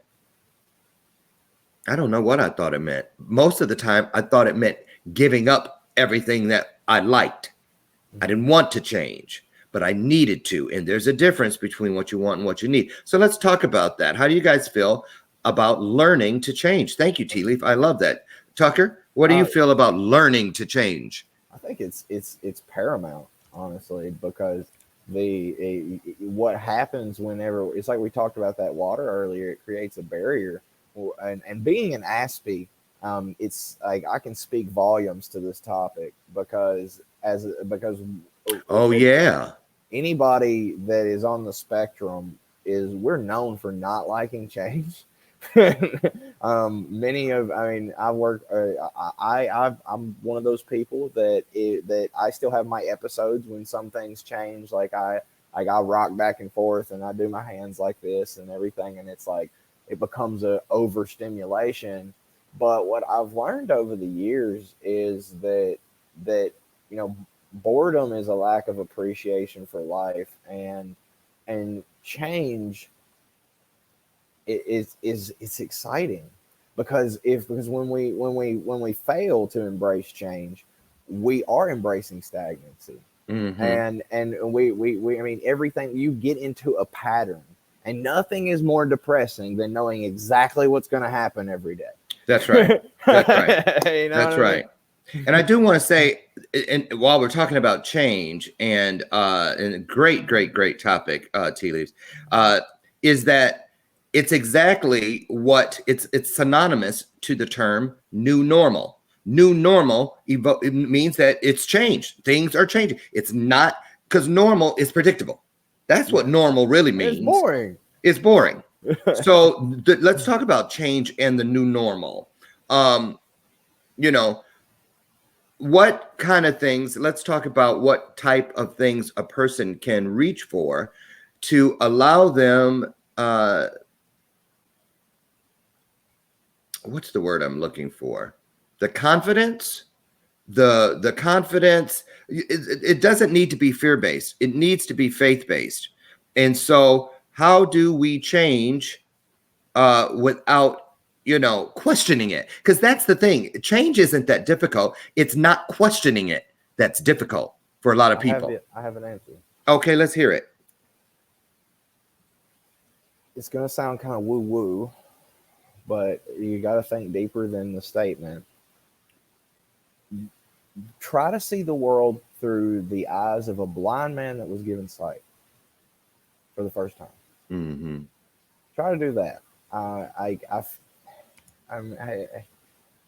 I don't know what I thought it meant. Most of the time, I thought it meant giving up everything that I liked. I didn't want to change, but I needed to. And there's a difference between what you want and what you need. So let's talk about that. How do you guys feel about learning to change? Thank you, Tea Leaf. I love that. Tucker, what do you feel about learning to change? I think it's paramount, honestly, because what happens whenever, it's like we talked about that water earlier, it creates a barrier. And being an Aspie, it's like I can speak volumes to this topic because anybody that is on the spectrum we're known for not liking change. I'm one of those people that I still have my episodes when some things change, like I rock back and forth and I do my hands like this and everything, and it's like it becomes a overstimulation. But what I've learned over the years is that boredom is a lack of appreciation for life, and change it's exciting because when we fail to embrace change, we are embracing stagnancy. And we everything, you get into a pattern, and nothing is more depressing than knowing exactly what's going to happen every day. That's right. That's right. That's right. And I do want to say, and while we're talking about change and a great topic, Tea Leaves, is that it's exactly what it's synonymous to the term new normal. New normal it means that it's changed. Things are changing. It's not, because normal is predictable. That's what normal really means. It's boring. It's boring. So let's talk about change and the new normal. What kind of things, let's talk about what type of things a person can reach for to allow them, what's the word I'm looking for? The confidence, the confidence. It doesn't need to be fear-based. It needs to be faith-based. And so how do we change without questioning it? Because that's the thing. Change isn't that difficult. It's not questioning it that's difficult for a lot of people. I have an answer. Okay, let's hear it. It's going to sound kind of woo-woo, but you got to think deeper than the statement. Try to see the world through the eyes of a blind man that was given sight for the first time. Mm-hmm. Try to do that.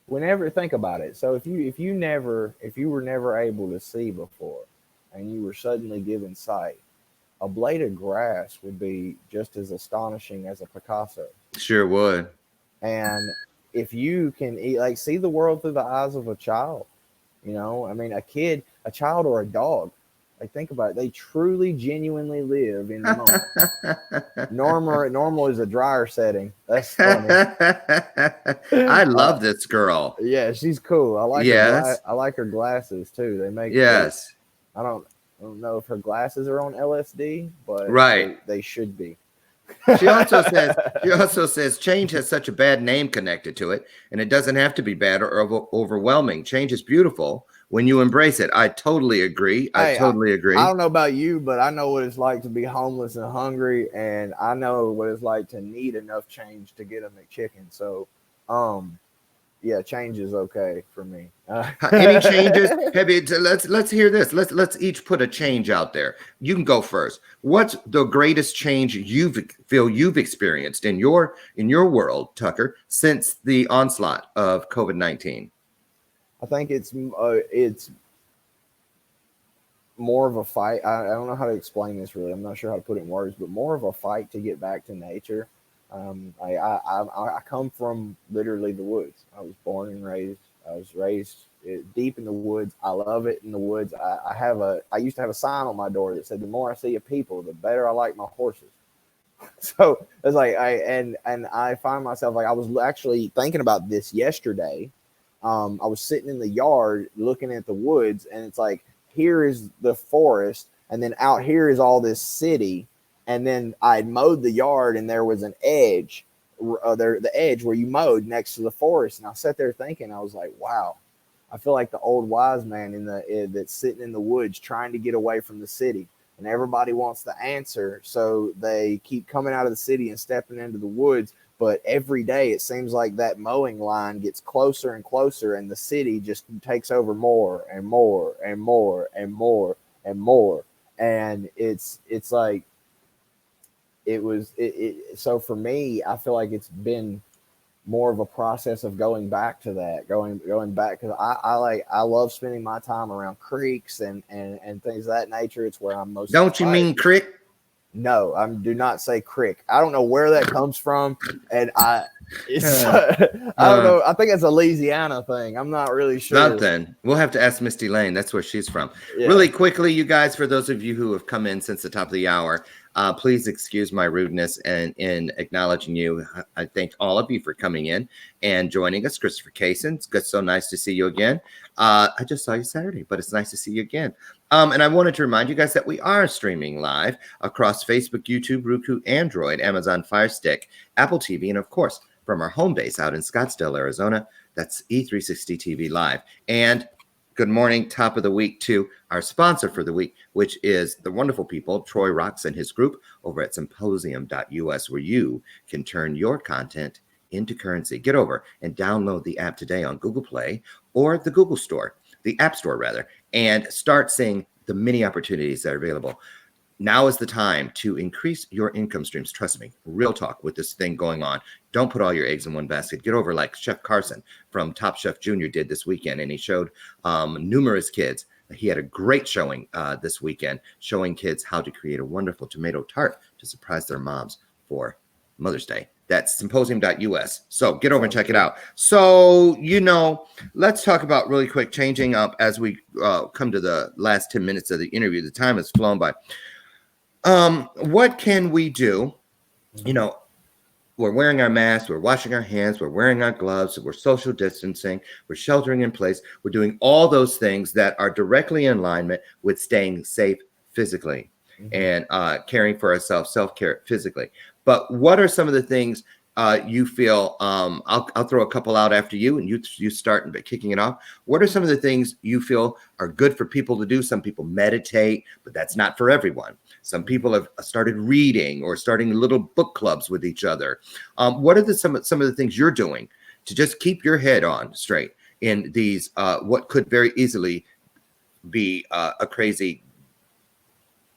Whenever, think about it. So if you were never able to see before, and you were suddenly given sight, a blade of grass would be just as astonishing as a Picasso. Sure would. And if you can eat, like, see the world through the eyes of a child, I mean, a child or a dog, like, think about it. They truly, genuinely live in the moment. Normal is a dryer setting. That's funny. I love this girl. Yeah, she's cool. I like Yes. I like her glasses too. Yes. I don't know if her glasses are on LSD, but Right. they should be. She also says change has such a bad name connected to it, and it doesn't have to be bad or overwhelming. Change is beautiful when you embrace it. I totally agree. I Hey, totally agree. I don't know about you, but I know what it's like to be homeless and hungry, and I know what it's like to need enough change to get a McChicken. So, yeah, change is okay for me. Any changes? Let's hear this. Let's each put a change out there. You can go first. What's the greatest change you've experienced in your world, Tucker, since the onslaught of COVID-19? I think it's more of a fight. I don't know how to explain this really. I'm not sure how to put it in words, but more of a fight to get back to nature. I come from literally the woods. I was born and raised. I was raised deep in the woods. I love it in the woods. I used to have a sign on my door that said, "The more I see of people, the better I like my horses." So it's like and I find myself, like, I was actually thinking about this yesterday. I was sitting in the yard looking at the woods, and it's like, here is the forest, and then out here is all this city, and then I'd mowed the yard, and there was an edge, the edge where you mowed next to the forest, and I sat there thinking, I was like, wow, I feel like the old wise man that's sitting in the woods trying to get away from the city, and everybody wants the answer, so they keep coming out of the city and stepping into the woods. But every day it seems like that mowing line gets closer and closer, and the city just takes over more and more and more and more and more. And it's like so for me, I feel like it's been more of a process of going back to that, going back, because I love spending my time around creeks and things of that nature. It's where I'm most Don't you mean crick? No, do not say crick. I don't know where that comes from, and it's I don't know. I think it's a Louisiana thing. I'm not really sure. Something. We'll have to ask Misty Lane. That's where she's from. Yeah. Really quickly, you guys, for those of you who have come in since the top of the hour, please excuse my rudeness and in acknowledging you. I thank all of you for coming in and joining us. Christopher Kaysen, it's so nice to see you again. I just saw you Saturday, but it's nice to see you again. And I wanted to remind you guys that we are streaming live across Facebook, YouTube, Roku, Android, Amazon Fire Stick, Apple TV, and of course, from our home base out in Scottsdale, Arizona. That's E360 TV Live. And good morning, top of the week to our sponsor for the week, which is the wonderful people, Troy Rocks and his group over at symposium.us, where you can turn your content into currency. Get over and download the app today on Google Play or the Google Store, the App Store rather, and start seeing the many opportunities that are available. Now is the time to increase your income streams. Trust me, real talk with this thing going on. Don't put all your eggs in one basket. Get over like Chef Carson from Top Chef Junior did this weekend, and he showed numerous kids. He had a great showing this weekend, showing kids how to create a wonderful tomato tart to surprise their moms for Mother's Day. That's symposium.us. So get over and check it out. So, let's talk about really quick, changing up as we come to the last 10 minutes of the interview. The time has flown by. What can we do? We're wearing our masks, we're washing our hands, we're wearing our gloves, we're social distancing, we're sheltering in place. We're doing all those things that are directly in alignment with staying safe physically and caring for ourselves, self-care physically. But what are some of the things you feel? I'll throw a couple out after you, and you start kicking it off. What are some of the things you feel are good for people to do? Some people meditate, but that's not for everyone. Some people have started reading or starting little book clubs with each other. What are some of the things you're doing to just keep your head on straight in these what could very easily be a crazy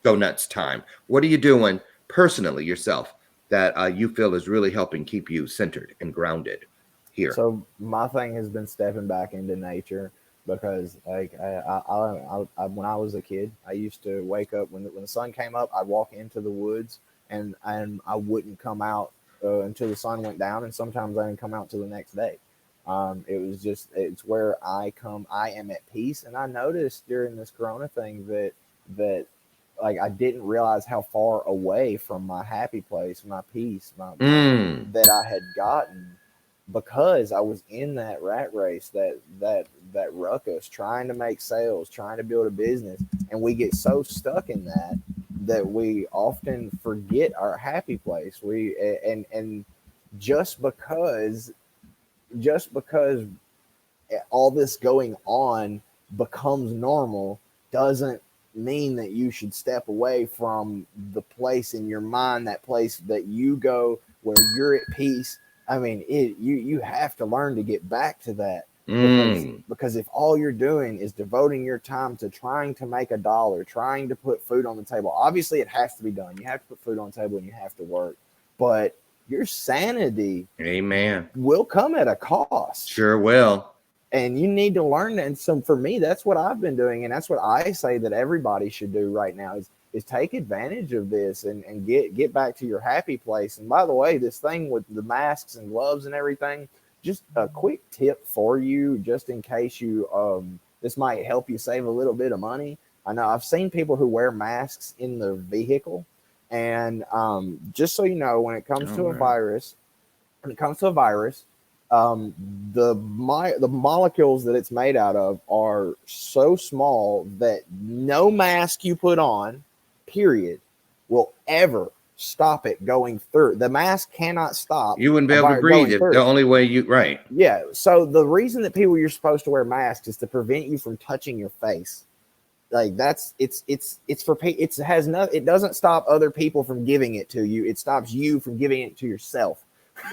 go nuts time? What are you doing personally yourself that you feel is really helping keep you centered and grounded here? So my thing has been stepping back into nature, because like I when I was a kid, I used to wake up when the sun came up. I'd walk into the woods, and I wouldn't come out until the sun went down, and sometimes I didn't come out till the next day. It's where I am at peace. And I noticed during this Corona thing that like I didn't realize how far away from my happy place, my peace, that I had gotten, because I was in that rat race, that ruckus, trying to make sales, trying to build a business. And we get so stuck in that we often forget our happy place. And just because all this going on becomes normal doesn't mean that you should step away from the place in your mind, that place that you go where you're at peace. I mean, you have to learn to get back to that, because if all you're doing is devoting your time to trying to make $1, trying to put food on the table, obviously it has to be done. You have to put food on the table and you have to work, but your sanity, will come at a cost. Sure will. And you need to learn that. And so for me, that's what I've been doing. And that's what I say that everybody should do right now is take advantage of this and get back to your happy place. And by the way, this thing with the masks and gloves and everything, just a quick tip for you, just in case this might help you save a little bit of money. I know I've seen people who wear masks in the vehicle. And just so you know, when it comes to a virus, the molecules that it's made out of are so small that no mask you put on, period, will ever stop it going through. The mask cannot stop. You wouldn't be able to breathe. The only way right. Yeah. So the reason that you're supposed to wear masks is to prevent you from touching your face. Like it's for it doesn't stop other people from giving it to you. It stops you from giving it to yourself.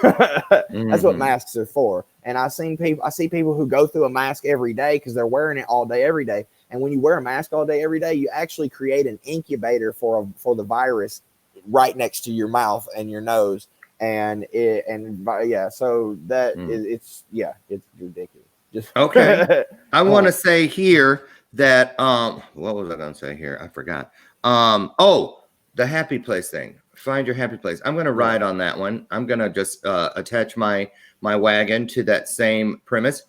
That's what masks are for. And I see people who go through a mask every day because they're wearing it all day, every day. And when you wear a mask all day, every day, you actually create an incubator for the virus right next to your mouth and your nose. So that it's ridiculous. Just okay. I want to say here that what was I going to say here? I forgot. The happy place thing. Find your happy place. I'm going to ride on that one. I'm going to just attach my wagon to that same premise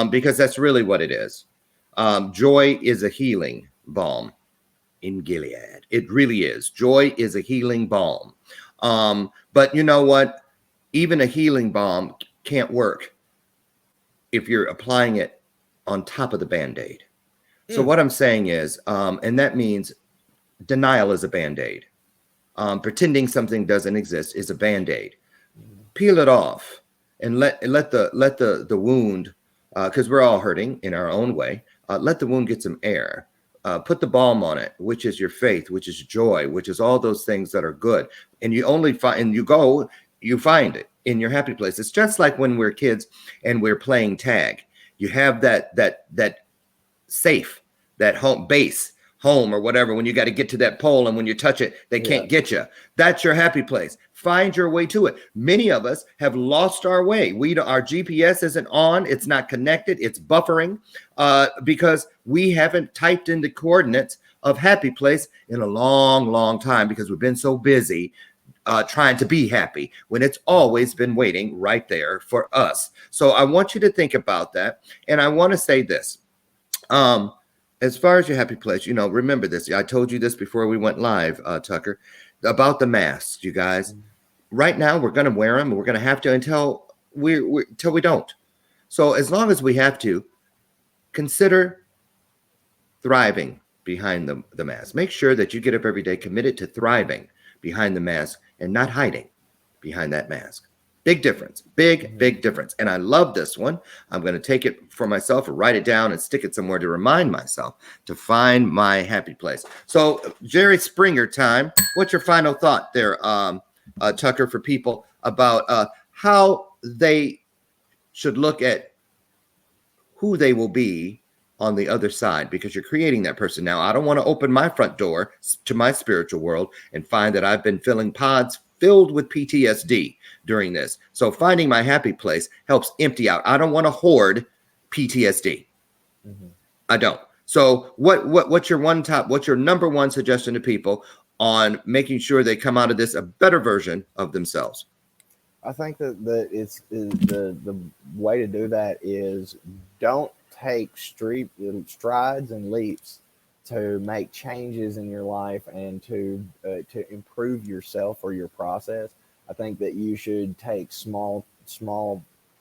because that's really what it is. Joy is a healing balm in Gilead. It really is. Joy is a healing balm. But you know what? Even a healing balm can't work if you're applying it on top of the Band-Aid. So what I'm saying is, and that means denial is a Band-Aid. Pretending something doesn't exist is a Band-Aid. Peel it off and let the wound, because we're all hurting in our own way. Let the wound get some air. Put the balm on it, which is your faith, which is joy, which is all those things that are good. And you only find, you find it in your happy place. It's just like when we're kids and we're playing tag. You have that safe, that home base, home or whatever, when you got to get to that pole and when you touch it, they can't get you. That's your happy place. Find your way to it. Many of us have lost our way. Our GPS isn't on. It's not connected. It's buffering because we haven't typed in the coordinates of happy place in a long, long time because we've been so busy trying to be happy when it's always been waiting right there for us. So I want you to think about that. And I want to say this. As far as your happy place, remember this. I told you this before we went live, Tucker, about the masks, you guys. Right now, we're going to wear them. We're going to have to until we don't. So as long as we have to, consider thriving behind the mask. Make sure that you get up every day committed to thriving behind the mask and not hiding behind that mask. Big difference, big difference. And I love this one. I'm going to take it for myself or write it down and stick it somewhere to remind myself to find my happy place. So Jerry Springer time. What's your final thought there, Tucker, for people about how they should look at who they will be on the other side, because you're creating that person. Now, I don't want to open my front door to my spiritual world and find that I've been filling pods filled with PTSD during this. So finding my happy place helps empty out. I don't want to hoard PTSD. I don't. So what's your number one suggestion to people on making sure they come out of this a better version of themselves? I think that it's the way to do that is don't take strides and leaps to make changes in your life and to improve yourself or your process. I think that you should take small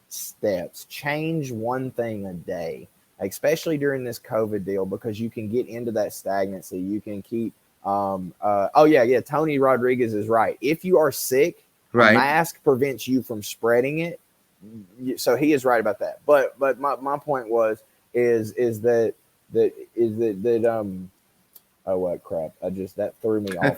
steps. Change one thing a day, especially during this COVID deal, because you can get into that stagnancy. You can keep. Tony Rodriguez is right. If you are sick, right, a mask prevents you from spreading it. So he is right about that. But my point is that oh, what crap! That threw me off.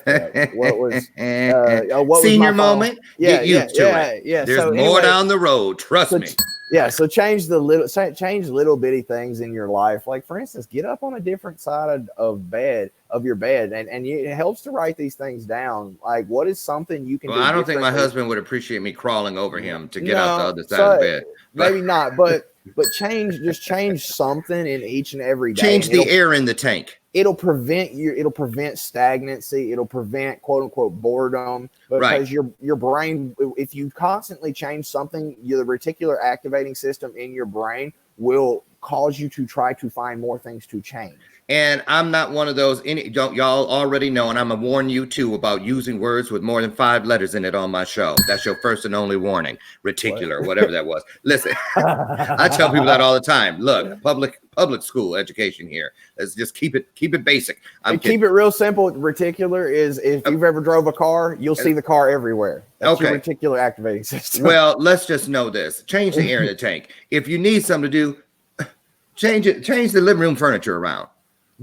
What was senior moment? Yeah, get used to it. Yeah. There's so more anyway, down the road. Trust me. Yeah. So change little bitty things in your life. Like for instance, get up on a different side of your bed, and it helps to write these things down. Like what is something you can do? I don't think my husband would appreciate me crawling over him to get out the other side of the bed. Maybe not, but change something in each and every day. Change the air in the tank. It'll prevent stagnancy. It'll prevent quote unquote boredom, because your brain, if you constantly change something, the reticular activating system in your brain will cause you to try to find more things to change. And I'm not one of those. Y'all already know, and I'm gonna warn you too about using words with more than 5 letters in it on my show. That's your first and only warning. Reticular, whatever that was. Listen, I tell people that all the time. Look, public school education here. Let's just keep it basic. Keep it real simple. Reticular is, if you've ever drove a car, you'll see the car everywhere. That's your reticular activating system. Well, let's just know this. Change the air in the tank. If you need something to do, change the living room furniture around.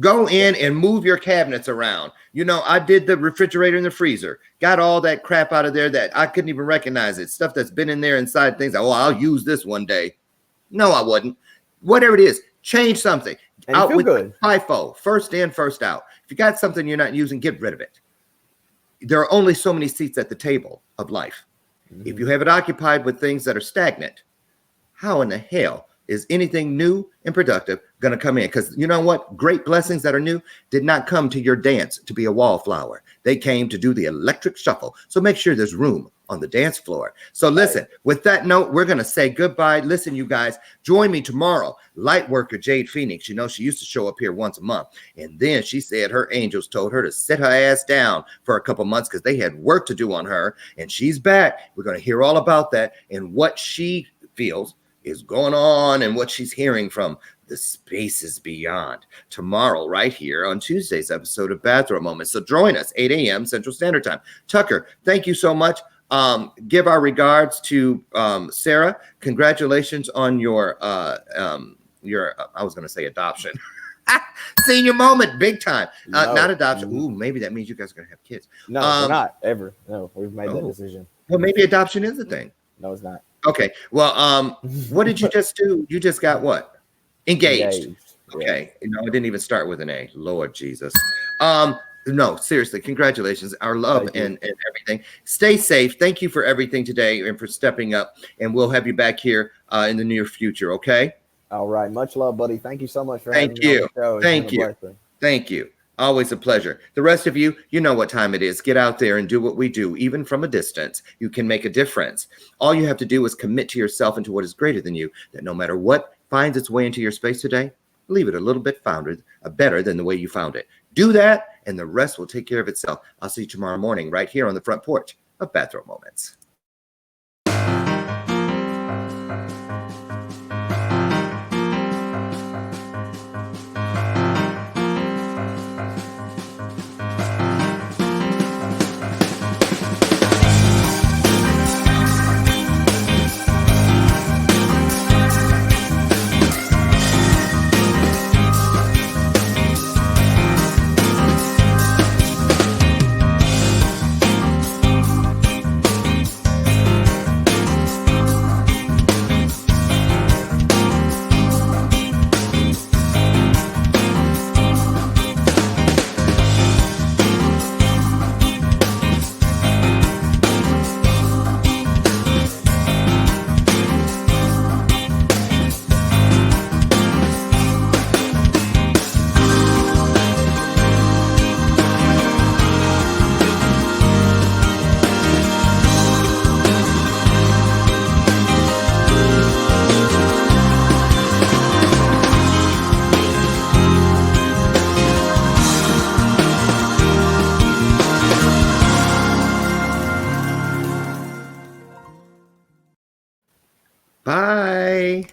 Go in and move your cabinets around. I did the refrigerator and the freezer. Got all that crap out of there that I couldn't even recognize it. Stuff that's been in there inside things. I'll use this one day. No, I wouldn't. Whatever it is, change something. And out with good. FIFO, first in, first out. If you got something you're not using, get rid of it. There are only so many seats at the table of life. Mm-hmm. If you have it occupied with things that are stagnant, how in the hell is anything new and productive going to come in? Because you know what? Great blessings that are new did not come to your dance to be a wallflower. They came to do the electric shuffle. So make sure there's room on the dance floor. So listen, with that note, we're going to say goodbye. Listen, you guys, join me tomorrow. Light worker Jade Phoenix, she used to show up here once a month. And then she said her angels told her to sit her ass down for a couple months because they had work to do on her. And she's back. We're going to hear all about that and what she feels is going on and what she's hearing from the spaces beyond tomorrow, right here on Tuesday's episode of Bathrobe Moments. So join us 8 a.m. Central Standard Time. Tucker, thank you so much. Give our regards to Sarah. Congratulations on your I was going to say adoption. Senior moment, big time. Not adoption. Ooh, maybe that means you guys are going to have kids. No, we're not ever. No, we've made that decision. Well, maybe adoption is a thing. No, it's not. Okay. Well, what did you just do? You just got what? Engaged. Okay. Yeah. No, it didn't even start with an A. Lord Jesus. No, seriously, congratulations. Our love and everything. Stay safe. Thank you for everything today and for stepping up. And we'll have you back here in the near future. Okay. All right. Much love, buddy. Thank you so much for having me on the show. Thank you. Always a pleasure. The rest of you, you know what time it is. Get out there and do what we do, even from a distance. You can make a difference. All you have to do is commit to yourself and to what is greater than you, that no matter what finds its way into your space today, leave it a little bit better than the way you found it. Do that, and the rest will take care of itself. I'll see you tomorrow morning right here on the front porch of Bathrobe Moments. Bye.